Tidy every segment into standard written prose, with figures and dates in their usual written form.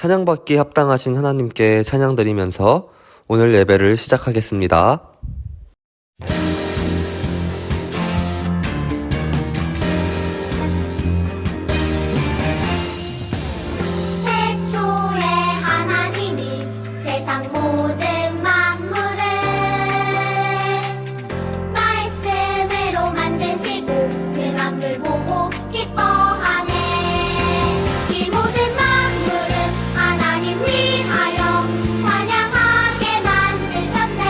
찬양받기 합당하신 하나님께 찬양드리면서 오늘 예배를 시작하겠습니다. 태초에 하나님이 세상 모든 만물을 말씀으로 만드시고 그 만물 보고 기뻐하네. 이 모든 만물은 하나님 위하여 찬양하게 만드셨네.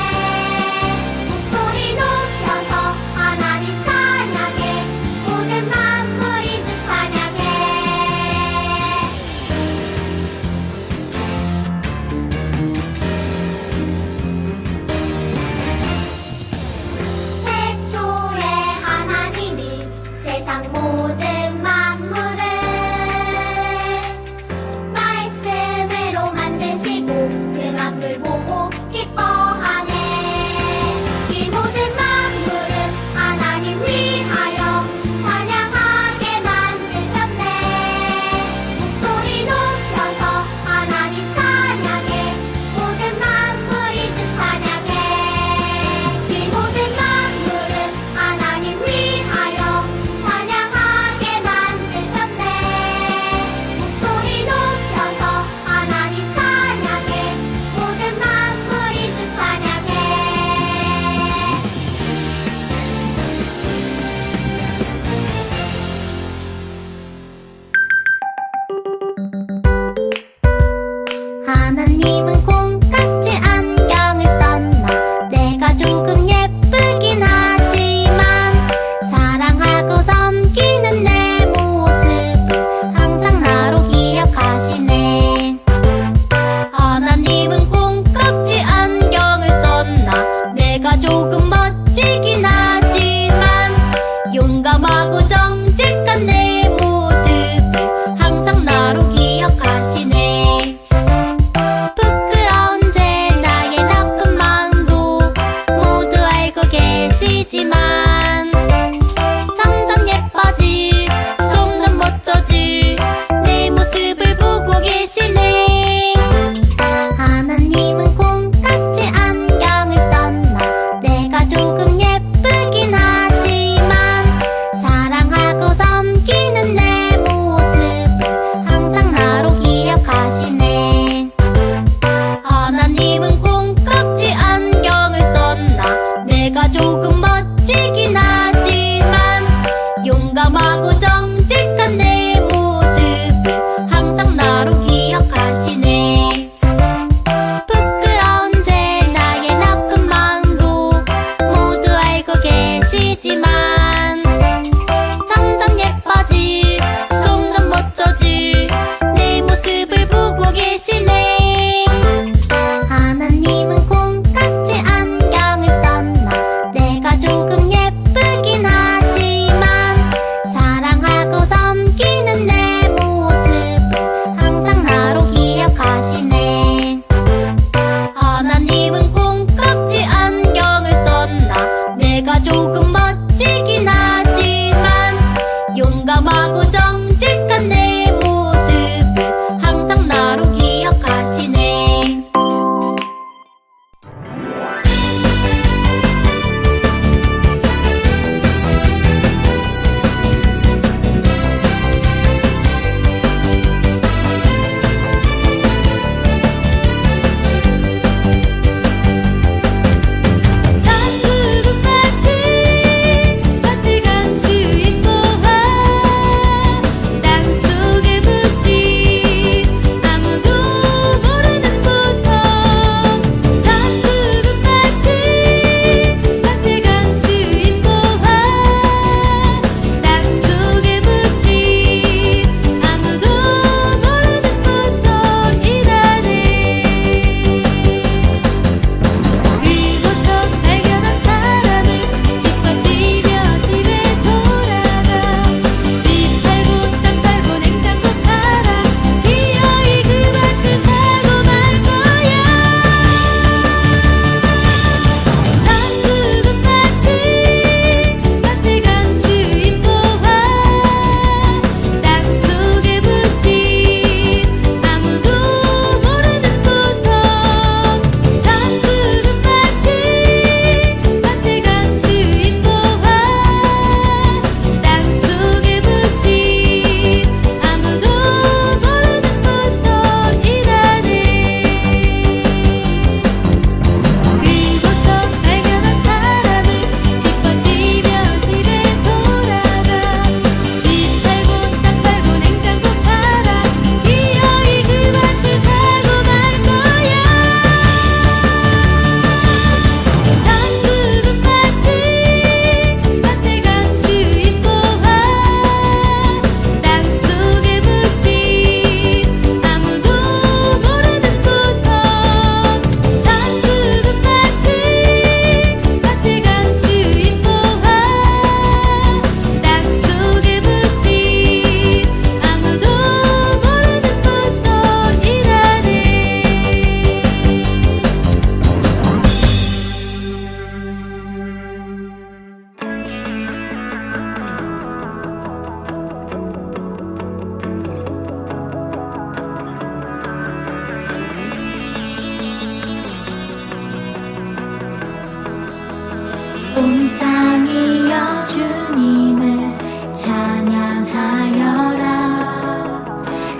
주님을 찬양하여라.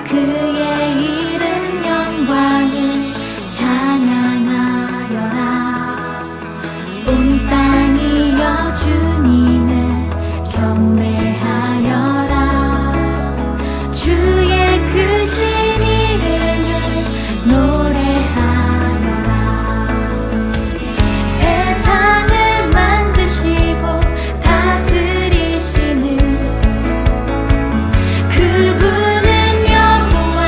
그의 이름 영광을 찬양하여라. 온 땅이여 주님을 경배하여라. 주의 크신 이름을 노래하여라. 세상을 만드시고 다스리시는 그분은 여호와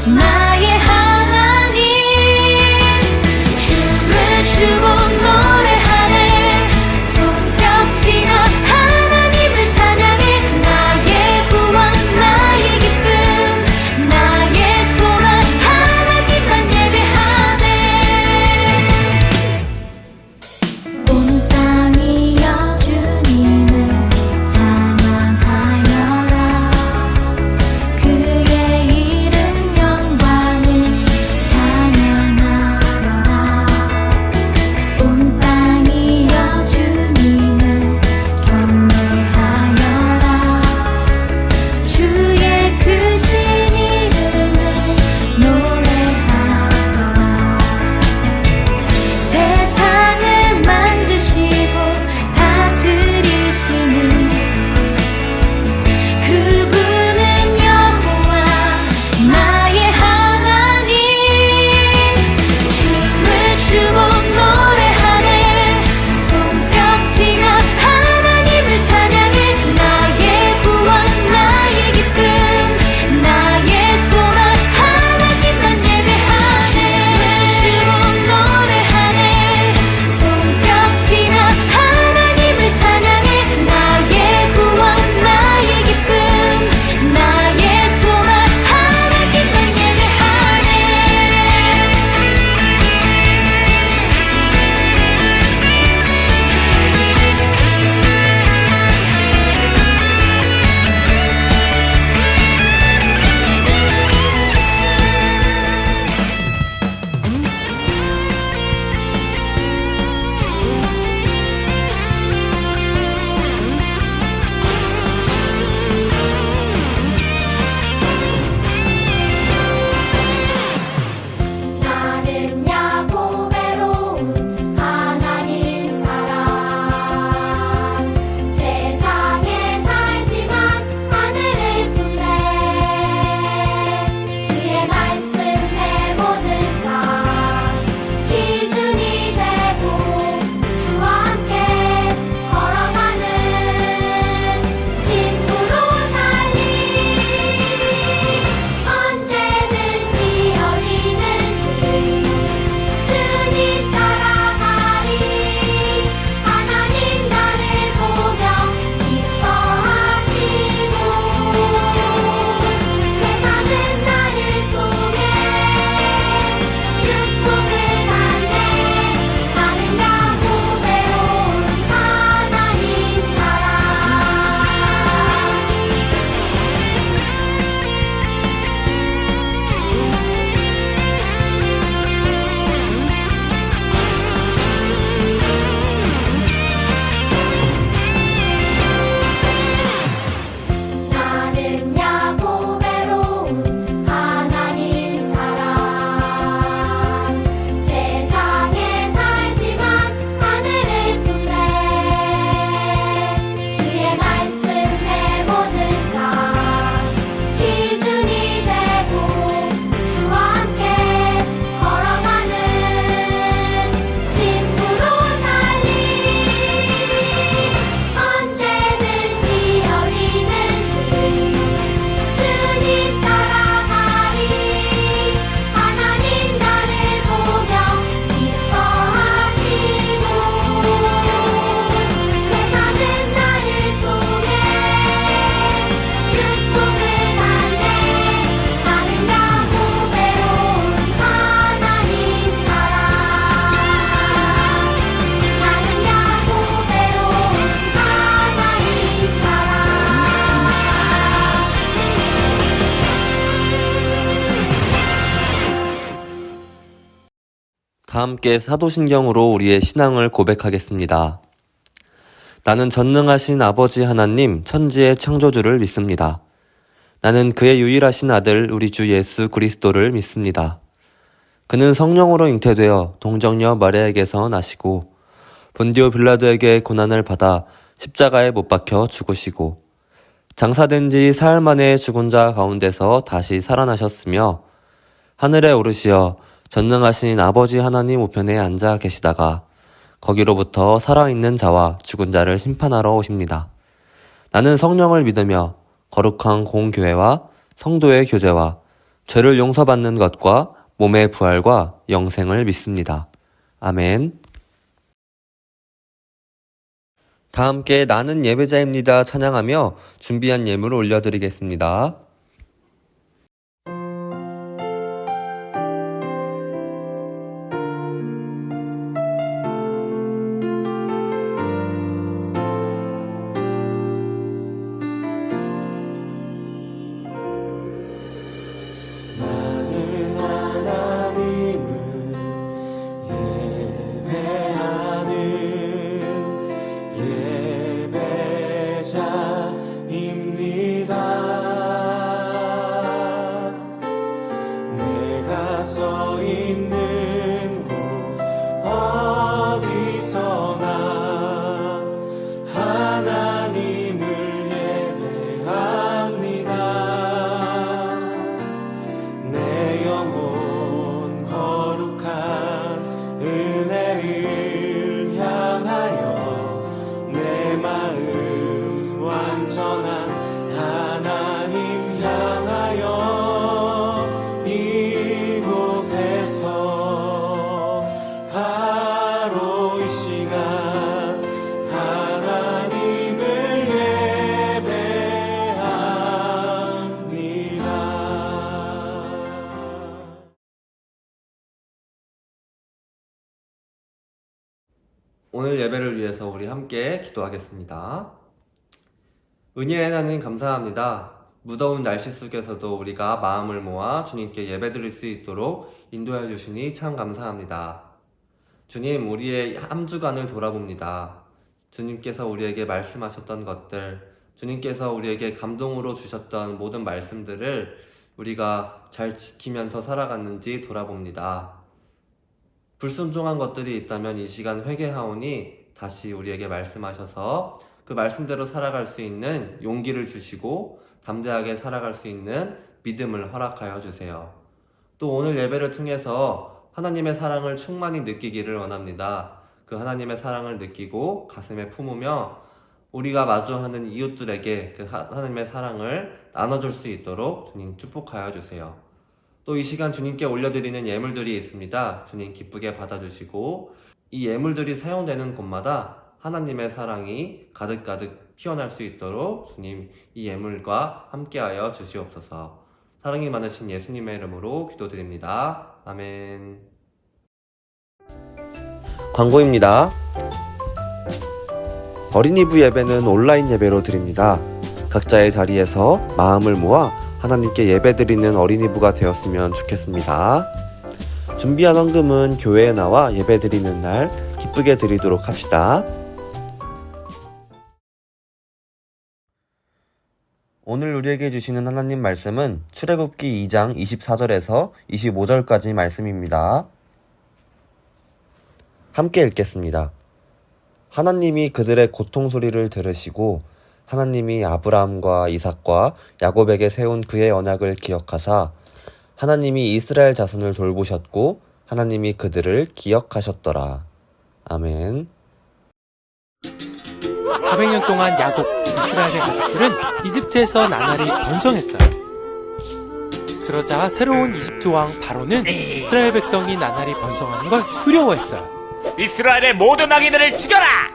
나의 하나님. 춤을 추고 노래하네. 손뼉치며 하나님을 찬양해. 나의 구원 나의 기쁨 나의 소망 하나님만 예배하네. 온 땅이여 주님을 찬양하여라. 그의 이름 영광을 찬양하여라. 온 땅이여 주님을 경배하여라. 주의 크신 이름을 노래하여라. 세상을 만드시고 다스리시는 그분은 여호와 나의 하나님. 춤을 추고 노래하네. 손뼉치며 하나님을 찬양해. 나의 구원 나의 기쁨 나의 소망 하나님만 예배하네. 춤을 추고 노래하네. 손뼉치며 하나님을 찬양해. 나의 구원 나의 기쁨 나의 소망 하나님만 예배하네. 나는 야곱외로운 하나님 사람. 세상에 살지만 하늘을 품네. 주의 말씀에 모든 삶 기준이 되고 주와 함께 걸어가는 친구로 살리. 언제든지 어디든지 주님 따라가리. 하나님 나를 보며 기뻐하시고 세상은 나를 통해 축복을 받네. 나는 야곱외로운 하나님 사람. 나는 야곱외로운 하나님 사람. 세상에 살지만 하늘을 품네. 주의 말씀에 모든 삶 기준이 되고 주와 함께 걸어가는 친구로 살리. 언제든지 어디든지 주님 따라가리. 하나님 나를 보며 기뻐하시고 세상은 나를 통해 축복을 받네. 나는 야곱외로운 하나님 사람. 나는 야곱외로운 하나님 사람. 다 함께 사도신경으로 우리의 신앙을 고백하겠습니다. 나는 전능하신 아버지 하나님 천지의 창조주를 믿습니다. 나는 그의 유일하신 아들 우리 주 예수 그리스도를 믿습니다. 그는 성령으로 잉태되어 동정녀 마리아에게서 나시고 본디오 빌라도에게 고난을 받아 십자가에 못 박혀 죽으시고 장사된 지 사흘 만에 죽은 자 가운데서 다시 살아나셨으며 하늘에 오르시어 전능하신 아버지 하나님 우편에 앉아 계시다가 거기로부터 살아있는 자와 죽은 자를 심판하러 오십니다. 나는 성령을 믿으며 거룩한 공교회와 성도의 교제와 죄를 용서받는 것과 몸의 부활과 영생을 믿습니다. 아멘. 다 함께 나는 예배자입니다 찬양하며 준비한 예물을 올려드리겠습니다. 오늘 예배를 위해서 우리 함께 기도하겠습니다. 은혜의 하나님 감사합니다. 무더운 날씨 속에서도 우리가 마음을 모아 주님께 예배드릴 수 있도록 인도해 주시니 참 감사합니다. 주님, 우리의 한 주간을 돌아봅니다. 주님께서 우리에게 말씀하셨던 것들, 주님께서 우리에게 감동으로 주셨던 모든 말씀들을 우리가 잘 지키면서 살아갔는지 돌아봅니다. 불순종한 것들이 있다면 이 시간 회개하오니 다시 우리에게 말씀하셔서 그 말씀대로 살아갈 수 있는 용기를 주시고 담대하게 살아갈 수 있는 믿음을 허락하여 주세요. 또 오늘 예배를 통해서 하나님의 사랑을 충만히 느끼기를 원합니다. 그 하나님의 사랑을 느끼고 가슴에 품으며 우리가 마주하는 이웃들에게 그 하나님의 사랑을 나눠줄 수 있도록 주님 축복하여 주세요. 또 이 시간 주님께 올려드리는 예물들이 있습니다. 주님 기쁘게 받아주시고 이 예물들이 사용되는 곳마다 하나님의 사랑이 가득가득 피어날 수 있도록 주님 이 예물과 함께하여 주시옵소서. 사랑이 많으신 예수님의 이름으로 기도드립니다. 아멘. 광고입니다. 어린이부 예배는 온라인 예배로 드립니다. 각자의 자리에서 마음을 모아 하나님께 예배드리는 어린이부가 되었으면 좋겠습니다. 준비한 헌금은 교회에 나와 예배드리는 날 기쁘게 드리도록 합시다. 오늘 우리에게 주시는 하나님 말씀은 출애굽기 2장 24절에서 25절까지 말씀입니다. 함께 읽겠습니다. 하나님이 그들의 고통 소리를 들으시고 하나님이 아브라함과 이삭과 야곱에게 세운 그의 언약을 기억하사 하나님이 이스라엘 자손을 돌보셨고 하나님이 그들을 기억하셨더라. 아멘. 400년 동안 야곱, 이스라엘의 가족들은 이집트에서 나날이 번성했어요. 그러자 새로운 이집트 왕 바로는 이스라엘 백성이 나날이 번성하는 걸 두려워했어요. 이스라엘의 모든 아기들을 죽여라!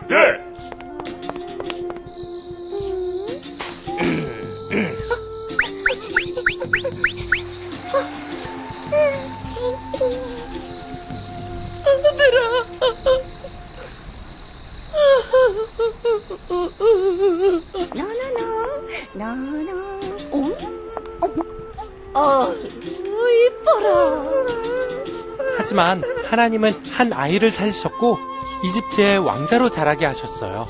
이뻐라. 하지만 하나님은 한 아이를 살리셨고 이집트의 왕자로 자라게 하셨어요.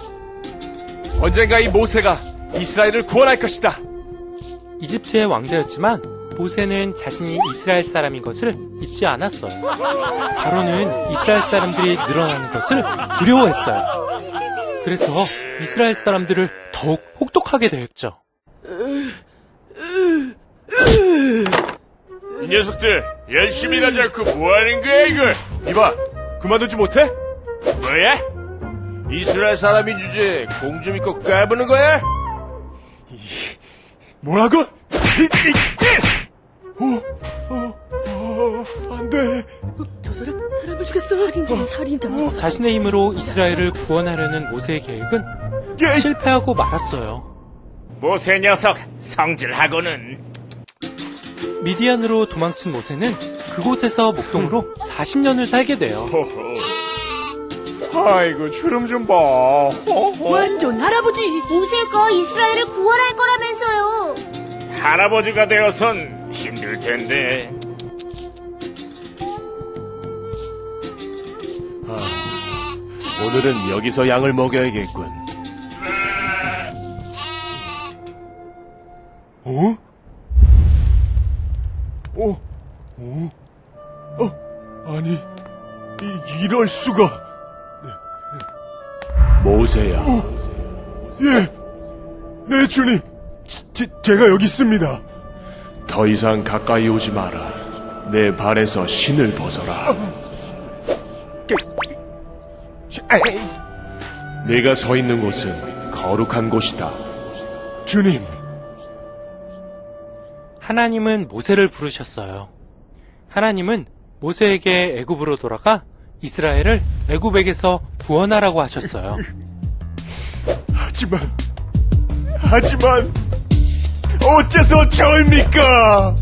언젠가 이 모세가 이스라엘을 구원할 것이다. 이집트의 왕자였지만 모세는 자신이 이스라엘 사람인 것을 잊지 않았어요. 바로는 이스라엘 사람들이 늘어나는 것을 두려워했어요. 그래서 이스라엘 사람들을 더욱 혹독하게 대했죠. 이 녀석들 열심히 일하지 않고 뭐하는 거야 이거? 이봐, 그만두지 못해? 뭐야? 이스라엘 사람인 주제에 공주 믿고 까부는 거야? 뭐라고? 안 돼. 저 사람 사람을 죽였어. 살인자. 자신의 힘으로 이스라엘을 구원하려는 모세의 계획은 실패하고 말았어요. 모세 녀석 성질하고는. 미디안으로 도망친 모세는 그곳에서 목동으로 40년을 살게 돼요. 아이고 주름 좀 봐. 완전 할아버지. 모세가 이스라엘을 구원할 거라면서요. 할아버지가 되어선 힘들 텐데. 오늘은 여기서 양을 먹여야겠군. 어? 아니, 이럴 수가. 모세야. 네, 주님. 제가 여기 있습니다. 더 이상 가까이 오지 마라. 내 발에서 신을 벗어라. 네가 서 있는 곳은 거룩한 곳이다. 주님. 하나님은 모세를 부르셨어요. 하나님은 모세에게 애굽으로 돌아가 이스라엘을 애굽에게서 구원하라고 하셨어요. 하지만 어째서 저입니까?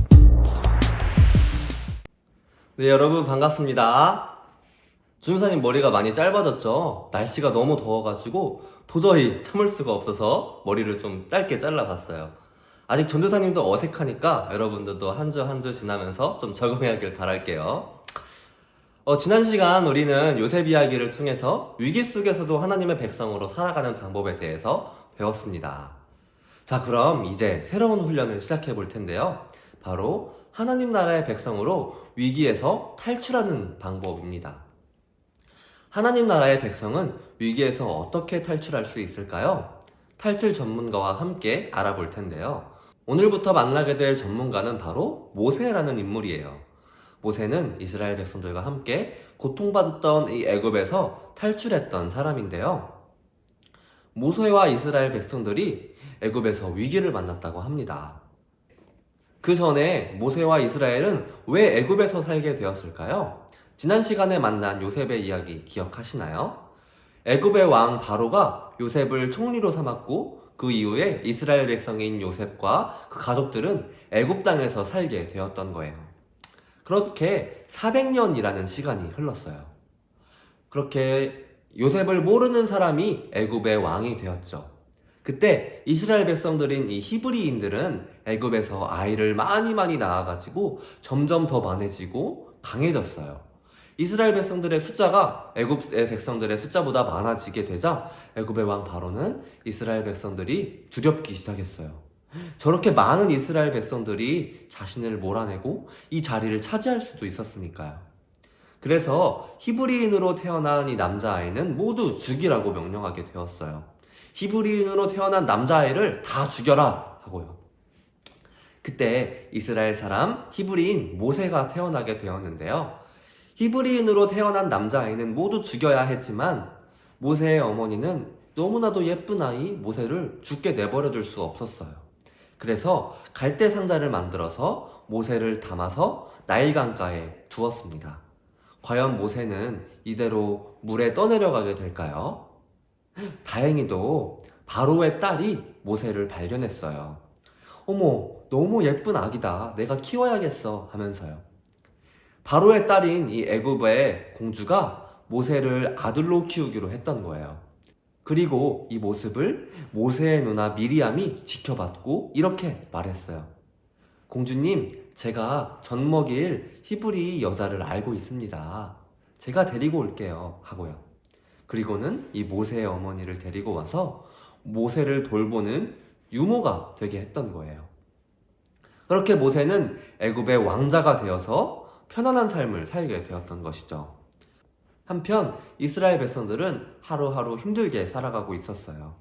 네, 여러분 반갑습니다. 준사님 머리가 많이 짧아졌죠? 날씨가 너무 더워가지고 도저히 참을 수가 없어서 머리를 좀 짧게 잘라봤어요. 아직 전도사님도 어색하니까 여러분들도 한 주 한 주 지나면서 좀 적응하길 바랄게요. 지난 시간 우리는 요셉 이야기를 통해서 위기 속에서도 하나님의 백성으로 살아가는 방법에 대해서 배웠습니다. 자, 그럼 이제 새로운 훈련을 시작해 볼 텐데요. 바로 하나님 나라의 백성으로 위기에서 탈출하는 방법입니다. 하나님 나라의 백성은 위기에서 어떻게 탈출할 수 있을까요? 탈출 전문가와 함께 알아볼 텐데요. 오늘부터 만나게 될 전문가는 바로 모세라는 인물이에요. 모세는 이스라엘 백성들과 함께 고통받던 이 애굽에서 탈출했던 사람인데요. 모세와 이스라엘 백성들이 애굽에서 위기를 만났다고 합니다. 그 전에 모세와 이스라엘은 왜 애굽에서 살게 되었을까요? 지난 시간에 만난 요셉의 이야기 기억하시나요? 애굽의 왕 바로가 요셉을 총리로 삼았고 그 이후에 이스라엘 백성인 요셉과 그 가족들은 애굽 땅에서 살게 되었던 거예요. 그렇게 400년이라는 시간이 흘렀어요. 그렇게 요셉을 모르는 사람이 애굽의 왕이 되었죠. 그때 이스라엘 백성들인 이 히브리인들은 애굽에서 아이를 많이 낳아가지고 점점 더 많아지고 강해졌어요. 이스라엘 백성들의 숫자가 애굽의 백성들의 숫자보다 많아지게 되자 애굽의 왕 바로는 이스라엘 백성들이 두렵기 시작했어요. 저렇게 많은 이스라엘 백성들이 자신을 몰아내고 이 자리를 차지할 수도 있었으니까요. 그래서 히브리인으로 태어난 이 남자아이는 모두 죽이라고 명령하게 되었어요. 히브리인으로 태어난 남자아이를 다 죽여라 하고요. 그때 이스라엘 사람 히브리인 모세가 태어나게 되었는데요. 히브리인으로 태어난 남자아이는 모두 죽여야 했지만 모세의 어머니는 너무나도 예쁜 아이 모세를 죽게 내버려둘 수 없었어요. 그래서 갈대 상자를 만들어서 모세를 담아서 나일강가에 두었습니다. 과연 모세는 이대로 물에 떠내려가게 될까요? 다행히도 바로의 딸이 모세를 발견했어요. 어머, 너무 예쁜 아기다. 내가 키워야겠어 하면서요. 바로의 딸인 이 애굽의 공주가 모세를 아들로 키우기로 했던 거예요. 그리고 이 모습을 모세의 누나 미리암이 지켜봤고 이렇게 말했어요. 공주님, 제가 젖 먹일 히브리 여자를 알고 있습니다. 제가 데리고 올게요 하고요. 그리고는 이 모세의 어머니를 데리고 와서 모세를 돌보는 유모가 되게 했던 거예요. 그렇게 모세는 애굽의 왕자가 되어서 편안한 삶을 살게 되었던 것이죠. 한편 이스라엘 백성들은 하루하루 힘들게 살아가고 있었어요.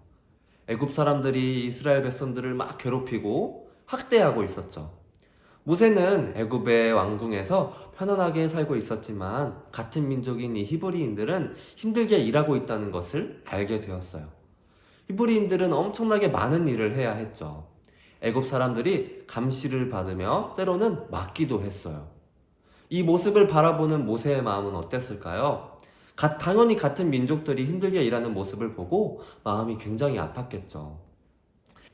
애굽 사람들이 이스라엘 백성들을 막 괴롭히고 학대하고 있었죠. 모세는 애굽의 왕궁에서 편안하게 살고 있었지만 같은 민족인 이 히브리인들은 힘들게 일하고 있다는 것을 알게 되었어요. 히브리인들은 엄청나게 많은 일을 해야 했죠. 애굽 사람들이 감시를 받으며 때로는 맞기도 했어요. 이 모습을 바라보는 모세의 마음은 어땠을까요? 당연히 같은 민족들이 힘들게 일하는 모습을 보고 마음이 굉장히 아팠겠죠.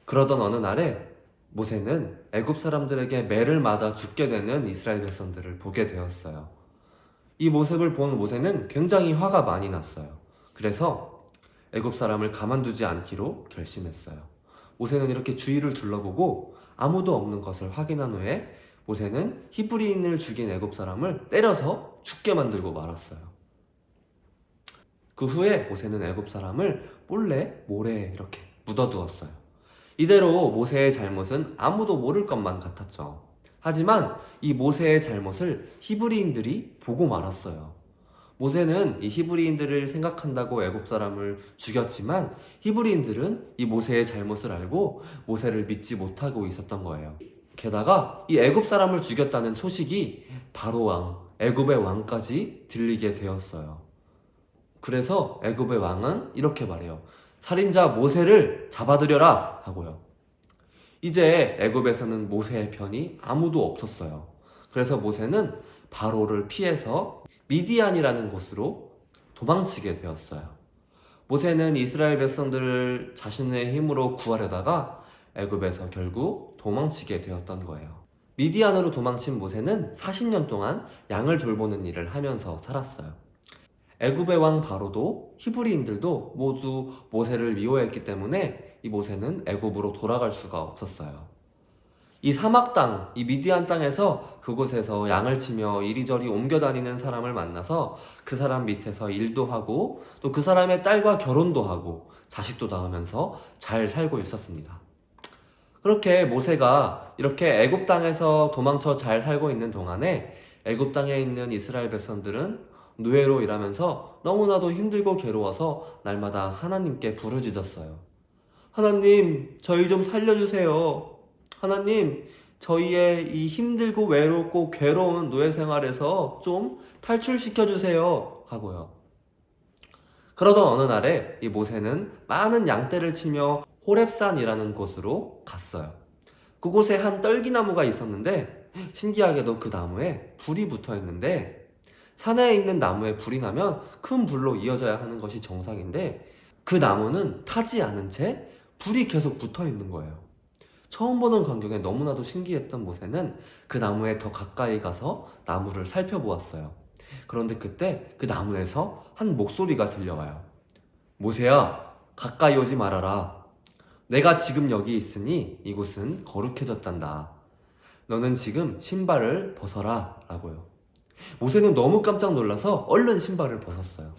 그러던 어느 날에 모세는 애굽 사람들에게 매를 맞아 죽게 되는 이스라엘 백성들을 보게 되었어요. 이 모습을 본 모세는 굉장히 화가 많이 났어요. 그래서 애굽 사람을 가만두지 않기로 결심했어요. 모세는 이렇게 주위를 둘러보고 아무도 없는 것을 확인한 후에 모세는 히브리인을 죽인 애굽 사람을 때려서 죽게 만들고 말았어요. 그 후에 모세는 애굽 사람을 몰래 모래에 이렇게 묻어두었어요. 이대로 모세의 잘못은 아무도 모를 것만 같았죠. 하지만 이 모세의 잘못을 히브리인들이 보고 말았어요. 모세는 이 히브리인들을 생각한다고 애굽 사람을 죽였지만 히브리인들은 이 모세의 잘못을 알고 모세를 믿지 못하고 있었던 거예요. 게다가 이 애굽 사람을 죽였다는 소식이 바로 왕, 애굽의 왕까지 들리게 되었어요. 그래서 애굽의 왕은 이렇게 말해요. 살인자 모세를 잡아들여라 하고요. 이제 애굽에서는 모세의 편이 아무도 없었어요. 그래서 모세는 바로를 피해서 미디안이라는 곳으로 도망치게 되었어요. 모세는 이스라엘 백성들을 자신의 힘으로 구하려다가 애굽에서 결국 도망치게 되었던 거예요. 미디안으로 도망친 모세는 40년 동안 양을 돌보는 일을 하면서 살았어요. 애굽의 왕 바로도 히브리인들도 모두 모세를 미워했기 때문에 이 모세는 애굽으로 돌아갈 수가 없었어요. 이 사막 땅, 이 미디안 땅에서 그곳에서 양을 치며 이리저리 옮겨 다니는 사람을 만나서 그 사람 밑에서 일도 하고 또 그 사람의 딸과 결혼도 하고 자식도 낳으면서 잘 살고 있었습니다. 그렇게 모세가 이렇게 애굽 땅에서 도망쳐 잘 살고 있는 동안에 애굽 땅에 있는 이스라엘 백성들은 노예로 일하면서 너무나도 힘들고 괴로워서 날마다 하나님께 부르짖었어요. 하나님, 저희 좀 살려주세요. 하나님, 저희의 이 힘들고 외롭고 괴로운 노예 생활에서 좀 탈출시켜주세요. 하고요. 그러던 어느 날에 이 모세는 많은 양떼를 치며 호렙산이라는 곳으로 갔어요. 그곳에 한 떨기나무가 있었는데 신기하게도 그 나무에 불이 붙어 있는데 산에 있는 나무에 불이 나면 큰 불로 이어져야 하는 것이 정상인데 그 나무는 타지 않은 채 불이 계속 붙어 있는 거예요. 처음 보는 광경에 너무나도 신기했던 모세는 그 나무에 더 가까이 가서 나무를 살펴보았어요. 그런데 그때 그 나무에서 한 목소리가 들려와요. 모세야, 가까이 오지 말아라. 내가 지금 여기 있으니 이곳은 거룩해졌단다. 너는 지금 신발을 벗어라 라고요. 모세는 너무 깜짝 놀라서 얼른 신발을 벗었어요.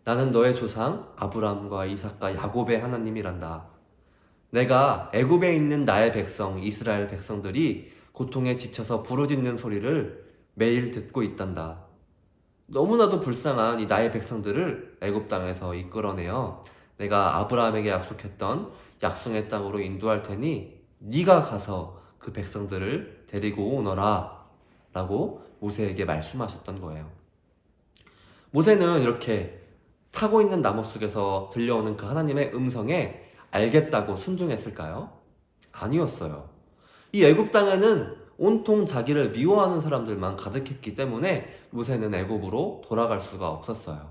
나는 너의 조상 아브라함과 이삭과 야곱의 하나님이란다. 내가 애굽에 있는 나의 백성 이스라엘 백성들이 고통에 지쳐서 부르짖는 소리를 매일 듣고 있단다. 너무나도 불쌍한 이 나의 백성들을 애굽 땅에서 이끌어내어 내가 아브라함에게 약속했던 약속의 땅으로 인도할 테니 네가 가서 그 백성들을 데리고 오너라 라고 모세에게 말씀하셨던 거예요. 모세는 이렇게 타고 있는 나무 속에서 들려오는 그 하나님의 음성에 알겠다고 순종했을까요? 아니었어요. 이 애굽 땅에는 온통 자기를 미워하는 사람들만 가득했기 때문에 모세는 애굽으로 돌아갈 수가 없었어요.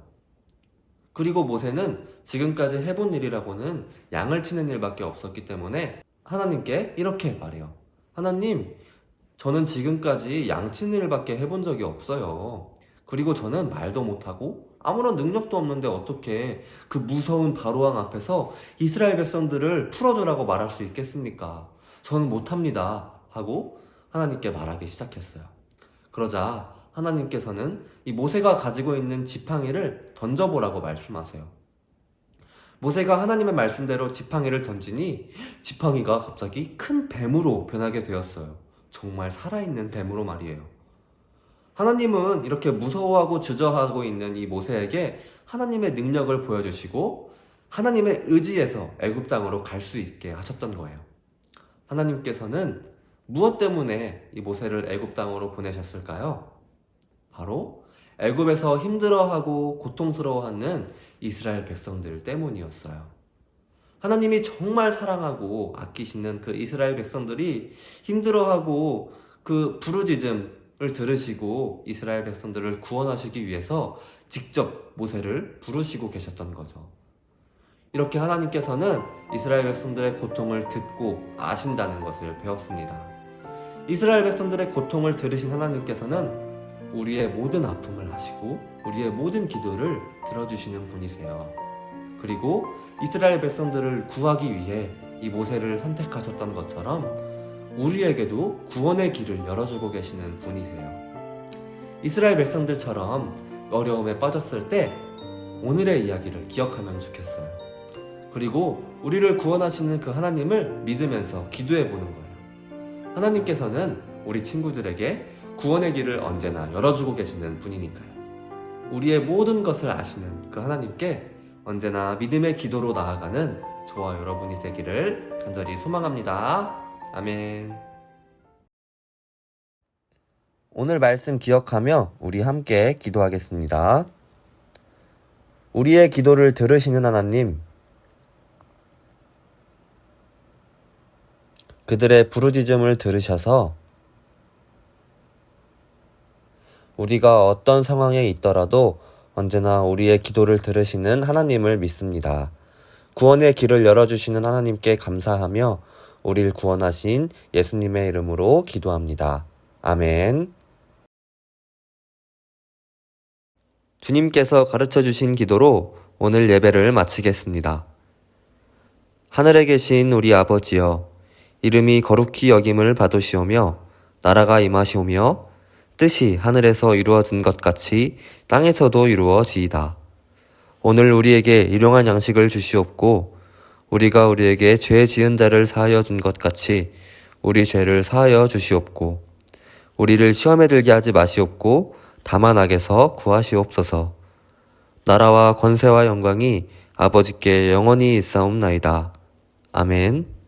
그리고 모세는 지금까지 해본 일이라고는 양을 치는 일밖에 없었기 때문에 하나님께 이렇게 말해요. 하나님, 저는 지금까지 양 치는 일밖에 해본 적이 없어요. 그리고 저는 말도 못하고 아무런 능력도 없는데 어떻게 그 무서운 바로왕 앞에서 이스라엘 백성들을 풀어주라고 말할 수 있겠습니까? 저는 못합니다 하고 하나님께 말하기 시작했어요. 그러자 하나님께서는 이 모세가 가지고 있는 지팡이를 던져보라고 말씀하세요. 모세가 하나님의 말씀대로 지팡이를 던지니 지팡이가 갑자기 큰 뱀으로 변하게 되었어요. 정말 살아있는 뱀으로 말이에요. 하나님은 이렇게 무서워하고 주저하고 있는 이 모세에게 하나님의 능력을 보여주시고 하나님의 의지에서 애굽 땅으로 갈 수 있게 하셨던 거예요. 하나님께서는 무엇 때문에 이 모세를 애굽 땅으로 보내셨을까요? 바로 애굽에서 힘들어하고 고통스러워하는 이스라엘 백성들 때문이었어요. 하나님이 정말 사랑하고 아끼시는 그 이스라엘 백성들이 힘들어하고 그 부르짖음을 들으시고 이스라엘 백성들을 구원하시기 위해서 직접 모세를 부르시고 계셨던 거죠. 이렇게 하나님께서는 이스라엘 백성들의 고통을 듣고 아신다는 것을 배웠습니다. 이스라엘 백성들의 고통을 들으신 하나님께서는 우리의 모든 아픔을 아시고 우리의 모든 기도를 들어주시는 분이세요. 그리고 이스라엘 백성들을 구하기 위해 이 모세를 선택하셨던 것처럼 우리에게도 구원의 길을 열어주고 계시는 분이세요. 이스라엘 백성들처럼 어려움에 빠졌을 때 오늘의 이야기를 기억하면 좋겠어요. 그리고 우리를 구원하시는 그 하나님을 믿으면서 기도해 보는 거예요. 하나님께서는 우리 친구들에게 구원의 길을 언제나 열어주고 계시는 분이니까요. 우리의 모든 것을 아시는 그 하나님께 언제나 믿음의 기도로 나아가는 저와 여러분이 되기를 간절히 소망합니다. 아멘. 오늘 말씀 기억하며 우리 함께 기도하겠습니다. 우리의 기도를 들으시는 하나님, 그들의 부르짖음을 들으셔서 우리가 어떤 상황에 있더라도 언제나 우리의 기도를 들으시는 하나님을 믿습니다. 구원의 길을 열어주시는 하나님께 감사하며 우리를 구원하신 예수님의 이름으로 기도합니다. 아멘. 주님께서 가르쳐주신 기도로 오늘 예배를 마치겠습니다. 하늘에 계신 우리 아버지여, 이름이 거룩히 여김을 받으시오며 나라가 임하시오며 뜻이 하늘에서 이루어진 것 같이 땅에서도 이루어지이다. 오늘 우리에게 일용할 양식을 주시옵고 우리가 우리에게 죄 지은 자를 사하여 준 것 같이 우리 죄를 사하여 주시옵고 우리를 시험에 들게 하지 마시옵고 다만 악에서 구하시옵소서. 나라와 권세와 영광이 아버지께 영원히 있사옵나이다. 아멘.